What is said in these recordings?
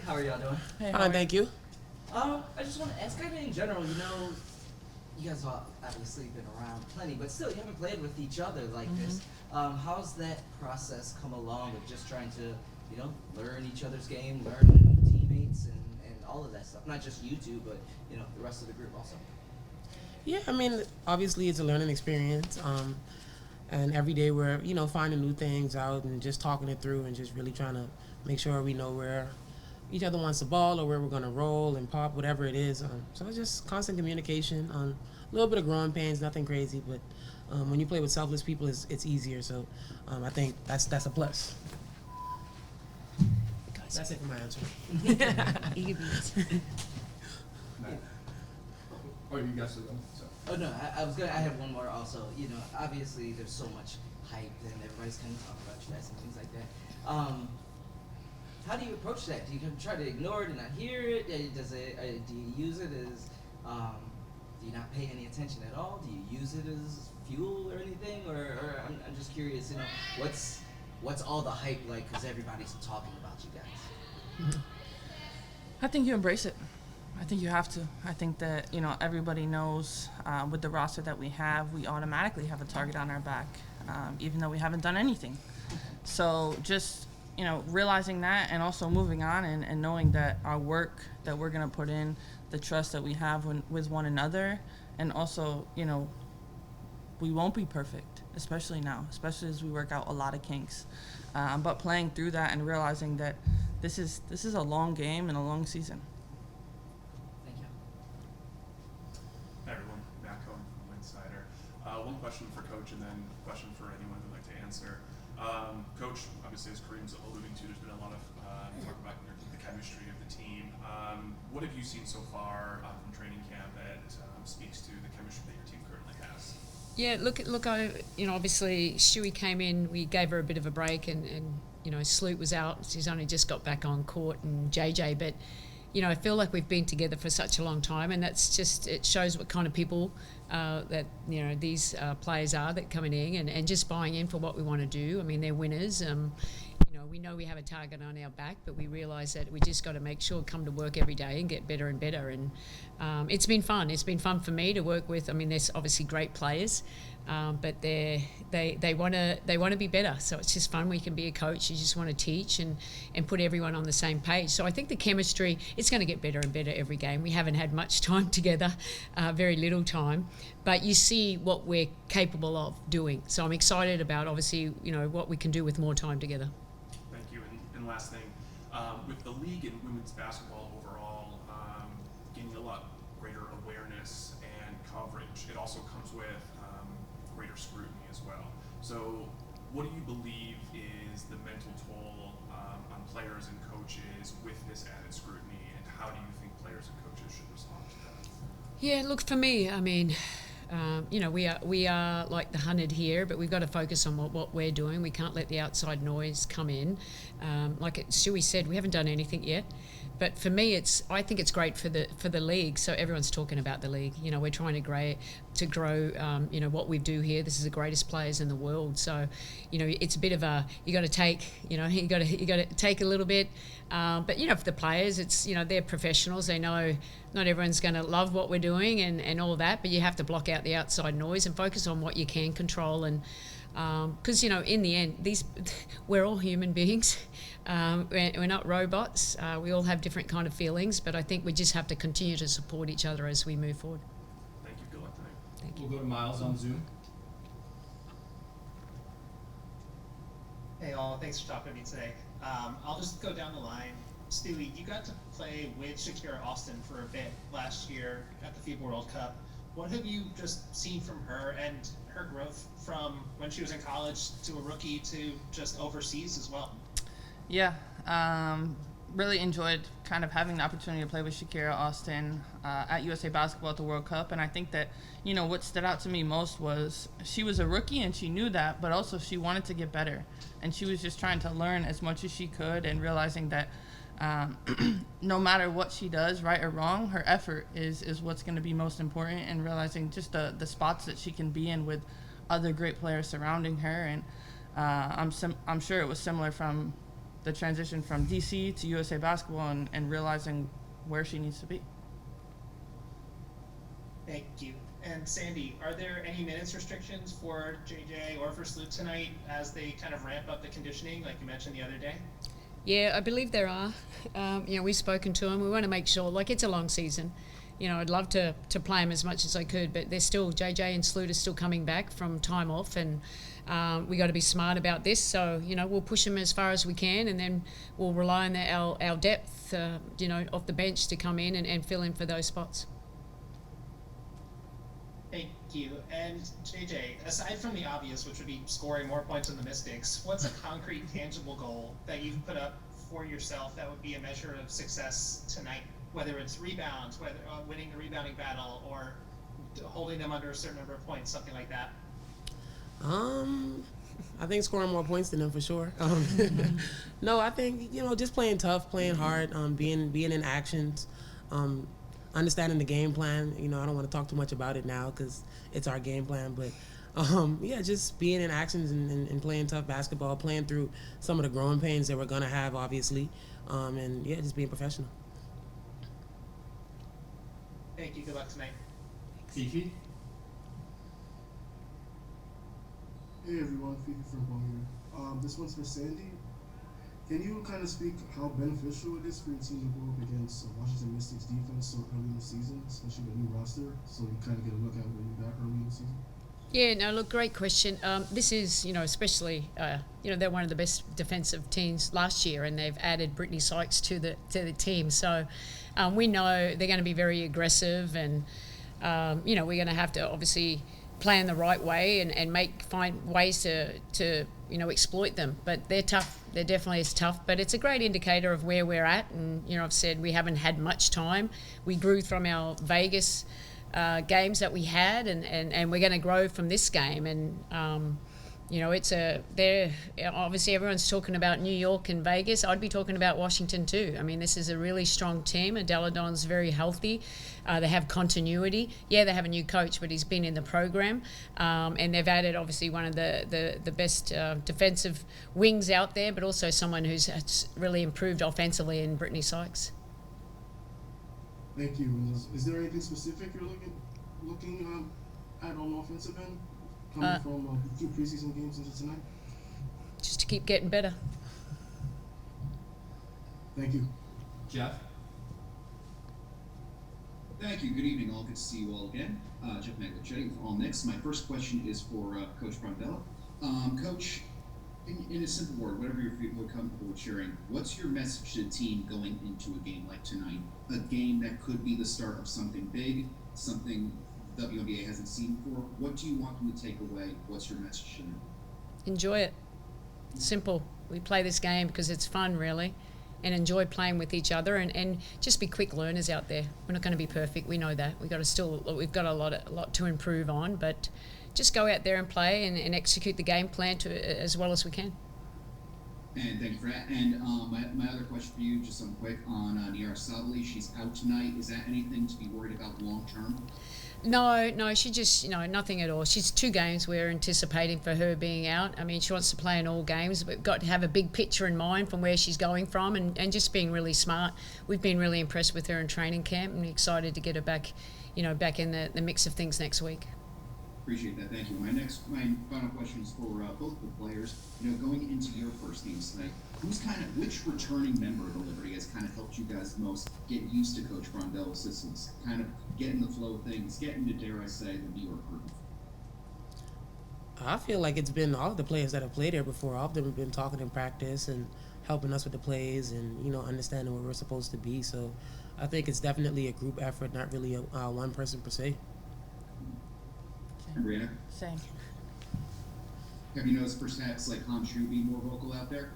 How are y'all doing? Hey, Fine, thank you. I just want to ask, kind of in general, you guys all obviously been around plenty, but still, you haven't played with each other like this. How's that process come along of just trying to, learn each other's game, learn teammates, and all of that stuff? Not just you two, but, the rest of the group also. Yeah, I mean, obviously it's a learning experience. And every day we're, finding new things out and just talking it through and just really trying to make sure we know where each other wants the ball or where we're going to roll and pop, whatever it is. So it's just constant communication. A little bit of growing pains, nothing crazy, but when you play with selfless people, it's easier. So I think that's a plus. That's it for my answer. Oh, you guys are done. So. Oh no, I have one more also. Obviously there's so much hype and everybody's kind of talking about you guys and things like that. How do you approach that? Do you try to ignore it and not hear it? Do you use it as, do you not pay any attention at all? Do you use it as fuel or anything? Or I'm just curious, what's all the hype like? Because everybody's talking about you guys. I think you embrace it. I think you have to. I think that, everybody knows with the roster that we have, we automatically have a target on our back, even though we haven't done anything. So just, realizing that and also moving on and knowing that our work that we're going to put in, the trust that we have with one another, and also, we won't be perfect, especially now, especially as we work out a lot of kinks. But playing through that and realizing that this is a long game and a long season. Hey everyone, Matt Cohen from Insider. One question for Coach and then a question for anyone who'd like to answer. Coach, obviously as Kareem's alluding to, there's been a lot of talk about the chemistry of the team. What have you seen so far from training camp that speaks to the chemistry that your team currently has? Yeah, look, obviously Stewie came in, we gave her a bit of a break and Sloot was out. She's only just got back on court, and JJ, but I feel like we've been together for such a long time, and that's just, it shows what kind of people that, these players are that coming in and just buying in for what we want to do. I mean, they're winners. We know we have a target on our back, but we realise that we just got to make sure, come to work every day and get better and better. And it's been fun. It's been fun for me to work with. I mean, there's obviously great players, but they want to be better. So it's just fun. We can be a coach. You just want to teach and put everyone on the same page. So I think the chemistry, it's going to get better and better every game. We haven't had much time together, very little time, but you see what we're capable of doing. So I'm excited about, obviously, what we can do with more time together. Thank you. And last thing, with the league and women's basketball overall gaining a lot greater awareness and coverage, it also comes with greater scrutiny as well. So what do you believe is the mental toll on players and coaches with this added scrutiny, and how do you think players and coaches should respond to that? Yeah, look, for me, I mean, we are like the hunted here, but we've got to focus on what we're doing. We can't let the outside noise come in. Like Stewie said, we haven't done anything yet. But for me, I think it's great for the league. So everyone's talking about the league. We're trying to grow. What we do here. This is the greatest players in the world. So, it's a bit of a, you got to take. You got to take a little bit. But for the players, it's they're professionals. They know not everyone's going to love what we're doing and all that. But you have to block out the outside noise and focus on what you can control. And because in the end, we're all human beings. We're not robots. We all have different kind of feelings, but I think we just have to continue to support each other as we move forward. Thank you. Good luck tonight. Thank you. We'll go to Miles on Zoom. Hey all, thanks for talking to me today. I'll just go down the line. Stewie, you got to play with Shakira Austin for a bit last year at the FIBA World Cup. What have you just seen from her and her growth from when she was in college to a rookie to just overseas as well? Yeah, really enjoyed kind of having the opportunity to play with Shakira Austin at USA Basketball at the World Cup. And I think that, what stood out to me most was she was a rookie and she knew that, but also she wanted to get better. And she was just trying to learn as much as she could and realizing that no matter what she does, right or wrong, her effort is what's going to be most important, and realizing just the spots that she can be in with other great players surrounding her. And I'm sure it was similar from the transition from DC to USA Basketball and realizing where she needs to be. Thank you. And Sandy, are there any minutes restrictions for JJ or for Sloot tonight as they kind of ramp up the conditioning, like you mentioned the other day? Yeah, I believe there are. We've spoken to them. We want to make sure, like, it's a long season. I'd love to play them as much as I could, but they're still, JJ and Sloot are still coming back from time off, and we got to be smart about this. So, we'll push them as far as we can, and then we'll rely on our depth, off the bench to come in and fill in for those spots. Thank you. And JJ, aside from the obvious, which would be scoring more points than the Mystics, what's a concrete, tangible goal that you've put up for yourself that would be a measure of success tonight? Whether it's rebounds, whether winning the rebounding battle, or holding them under a certain number of points, something like that. I think scoring more points than them for sure. No, I think just playing tough, playing hard, being in actions, understanding the game plan. I don't want to talk too much about it now because it's our game plan, but just being in actions and playing tough basketball, playing through some of the growing pains that we're gonna have, obviously, just being professional. Thank you. Good luck tonight. Fifi? Hey everyone, Fifi from here. This one's for Sandy. Can you kind of speak how beneficial it is for your team to go up against Washington Mystics defense so early in the season, especially with a new roster, so you kind of get a look at what you got early in the season? Yeah, no, look, great question. This is, especially, they're one of the best defensive teams last year, and they've added Brittany Sykes to the team. So we know they're going to be very aggressive, and we're going to have to obviously plan the right way and find ways to exploit them. But they're tough. They're definitely as tough. But it's a great indicator of where we're at. And I've said we haven't had much time. We grew from our Vegas games that we had, and we're going to grow from this game. And they're obviously everyone's talking about New York and Vegas. I'd be talking about Washington too. I mean, this is a really strong team. Adeladon's very healthy. They have continuity. Yeah, they have a new coach, but he's been in the program, and they've added obviously one of the best defensive wings out there, but also someone who's really improved offensively in Brittany Sykes. Thank you. Is there anything specific you're looking at on the offensive end? Coming from 2 preseason games into tonight? Just to keep getting better. Thank you. Jeff? Thank you. Good evening, all. Good to see you all again. Jeff Maglichetti with All Mix. My first question is for Coach Brondello. Coach, in a simple word, whatever you're comfortable with sharing, what's your message to the team going into a game like tonight? A game that could be the start of something big, something WNBA hasn't seen before. What do you want them to take away? What's your message to them? Enjoy it. It's simple. We play this game because it's fun, really, and enjoy playing with each other, and just be quick learners out there. We're not going to be perfect. We know that. We've got a lot to improve on, but just go out there and play and execute the game plan as well as we can. And thank you for that. And my other question for you, just something quick on Niara Sabali. She's out tonight. Is that anything to be worried about long term? No, she just, nothing at all. She's 2 games we're anticipating for her being out. I mean, she wants to play in all games. We've got to have a big picture in mind from where she's going from, and just being really smart. We've been really impressed with her in training camp and excited to get her back, back in the mix of things next week. Appreciate that. Thank you. My final question is for both the players. Going into your first games tonight, which returning member of the Liberty has kind of helped you guys most get used to Coach Brondello's systems, kind of get in the flow of things, get into, dare I say, the New York groove? I feel like it's been all of the players that have played here before. All of them have been talking in practice and helping us with the plays and, understanding what we're supposed to be. So I think it's definitely a group effort, not really a one person per se. And Breanna? Same. Have you noticed perhaps like Han Shu being more vocal out there?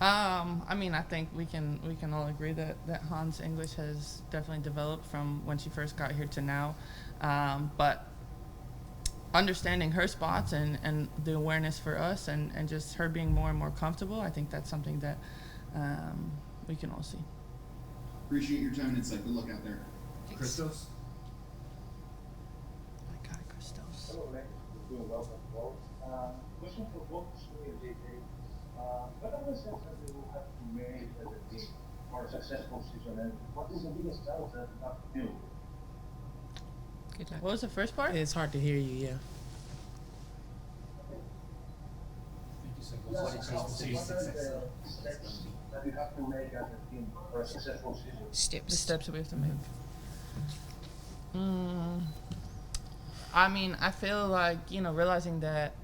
I mean, I think we can all agree that Han's English has definitely developed from when she first got here to now. But understanding her spots and the awareness for us and just her being more and more comfortable, I think that's something that we can all see. Appreciate your time and insight. Good luck out there. Christos? I got it, Christos. Hello, Nick. Doing well, thank you. Question for both Stewie and JJ. What are the steps that we will have to make as a team for a successful season, and what is the biggest challenge that we have to deal with? Good luck. What was the first part? It's hard to hear you. Yeah. I think you said What what's are successful the season. steps that we have to make as a team for a successful season? The Steps. steps that we have to make. I mean, I feel like, realizing that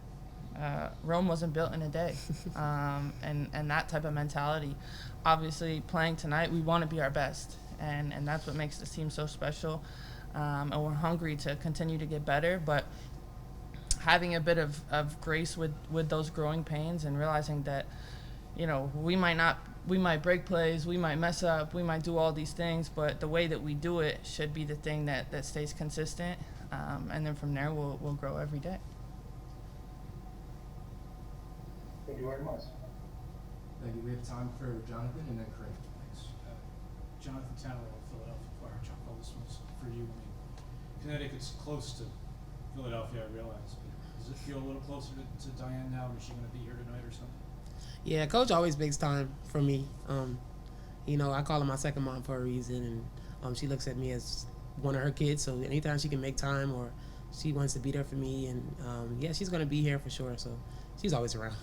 Rome wasn't built in a day, and that type of mentality. Obviously, playing tonight, we want to be our best, and that's what makes this team so special, and we're hungry to continue to get better, but having a bit of grace with those growing pains and realizing that, we might break plays, we might mess up, we might do all these things, but the way that we do it should be the thing that stays consistent, and then from there we'll grow every day. Thank you very much. Thank you. We have time for Jonathan and then Craig. Thanks. Jonathan Tanner of Philadelphia Fire. Jonquel, this one's for you. I mean, Connecticut's close to Philadelphia, I realize. But does it feel a little closer to Diane now? Is she going to be here tonight or something? Yeah, Coach always makes time for me. I call her my second mom for a reason, and she looks at me as one of her kids. So anytime she can make time or she wants to be there for me, and she's going to be here for sure. So she's always around.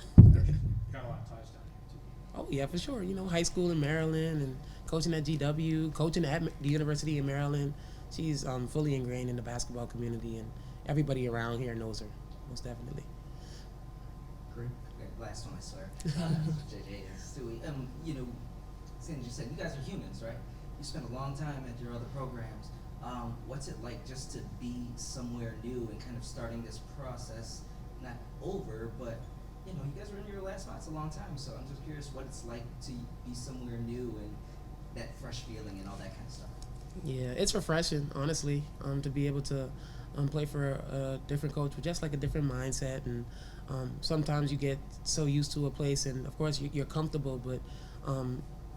Got a lot of ties down here, too. Oh, yeah, for sure. High school in Maryland and coaching at GW, coaching at the University of Maryland. She's fully ingrained in the basketball community, and everybody around here knows her, most definitely. Craig. Okay, last one, I swear. JJ and Stewie. Sandy just said, you guys are humans, right? You spent a long time at your other programs. What's it like just to be somewhere new and kind of starting this process, not over, but you guys were in your last spots a long time, so I'm just curious what it's like to be somewhere new and that fresh feeling and all that kind of stuff. Yeah, it's refreshing, honestly, to be able to play for a different coach with just like a different mindset. And sometimes you get so used to a place, and of course you're comfortable, but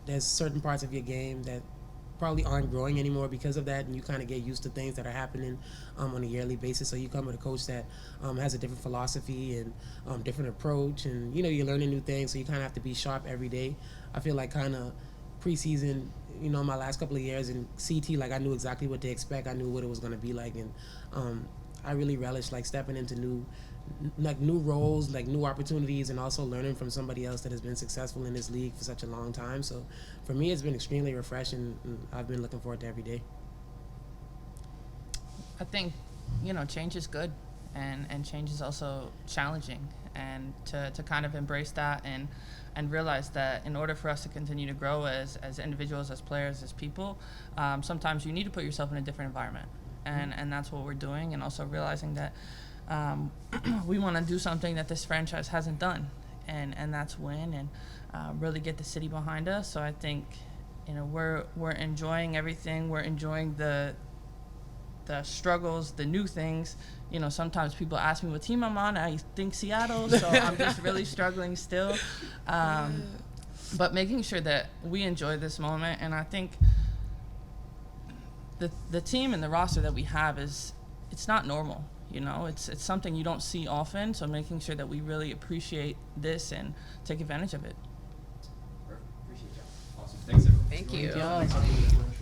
there's certain parts of your game that probably aren't growing anymore because of that, and you kind of get used to things that are happening on a yearly basis. So you come with a coach that has a different philosophy and different approach, and you're learning new things, so you kind of have to be sharp every day. I feel like kind of preseason, my last couple of years in CT, like I knew exactly what to expect. I knew what it was going to be like, and I really relish like stepping into new roles, like new opportunities, and also learning from somebody else that has been successful in this league for such a long time. So for me, it's been extremely refreshing, and I've been looking forward to every day. I think, change is good, and change is also challenging, and to kind of embrace that and realize that in order for us to continue to grow as individuals, as players, as people, sometimes you need to put yourself in a different environment, and that's what we're doing, and also realizing that we want to do something that this franchise hasn't done, and that's win and really get the city behind us. So I think, we're enjoying everything. We're enjoying the struggles, the new things. Sometimes people ask me what team I'm on. I think Seattle, so I'm just really struggling still. But making sure that we enjoy this moment, and I think the team and the roster that we have it's not normal. It's something you don't see often, so making sure that we really appreciate this and take advantage of it. Perfect. Appreciate y'all. Awesome. Thanks, everyone. Thank for you. joining us. Thanks, everyone, for